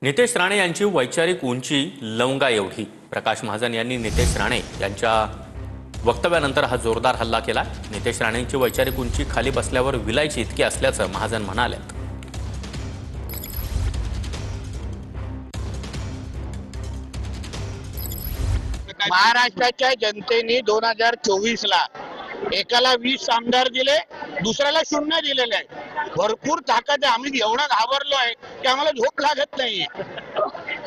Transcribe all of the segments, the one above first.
नितेश राणे यांची वैचारिक उंची लवंगा एवढी. प्रकाश महाजन यांनी नितेश राणे यांच्या वक्तव्यानंतर हा जोरदार हल्ला केला. नितेश राणेंची वैचारिक उंची खाली बसल्यावर विलायची इतकी असल्याचं महाजन म्हणाले. महाराष्ट्राच्या जनतेने 2024 ला एकाला 20 आमदार दिले, दुसऱ्याला 0 दिलेले आहे. भरपूर ताकद आहे. आम्ही एवढं घाबरलो आहे की आम्हाला झोप लागत नाहीये.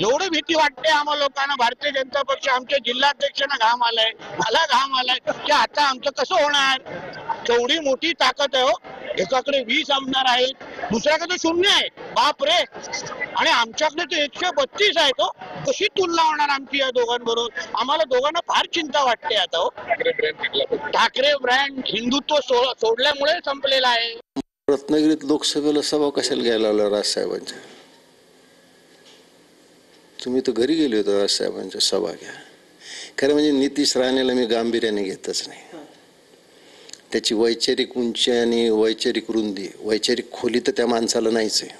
एवढी भीती वाटते आम्हाला लोकांना. भारतीय जनता पक्ष आमच्या जिल्हाध्यक्षांना घाम आलाय, मला घाम आलाय की आता आमचं कसं होणार. तेवढी मोठी ताकद आहे हो. एकाकडे 20 आमदार आहेत, दुसऱ्याकडे 0 आहे. बाप रे. आणि आमच्याकडे तर 132 आहे. तो कशी तुलना होणार आमची या दोघांबरोबर. आम्हाला दोघांना फार चिंता वाटते आता हो. ठाकरे ब्रँड हिंदुत्व सोडल्यामुळे संपलेला आहे. रत्नागिरीत लोकसभेला सभा कशाला घ्यायला लावल्या राजसाहेबांच्या? तुम्ही तर घरी गेले होते राजसाहेबांच्या सभा घ्या. खरं म्हणजे नितीश राणेला मी गांभीर्याने घेतच नाही. त्याची वैचारिक उंची आणि वैचारिक रुंदी, वैचारिक खोली तर त्या माणसाला नाहीच आहे.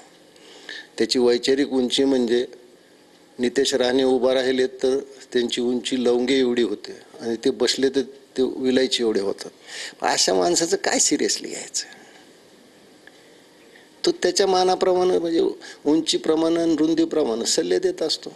त्याची वैचारिक उंची म्हणजे नितेश राणे उभा राहिले तर त्यांची उंची लवंगे एवढी होते आणि ते बसले तर ते विलायची एवढे होतात. अशा माणसाचं काय सिरियसली घ्यायचं? तो त्याच्या मानाप्रमाणे म्हणजे उंचीप्रमाणे रुंदीप्रमाणे सल्ले देत असतो.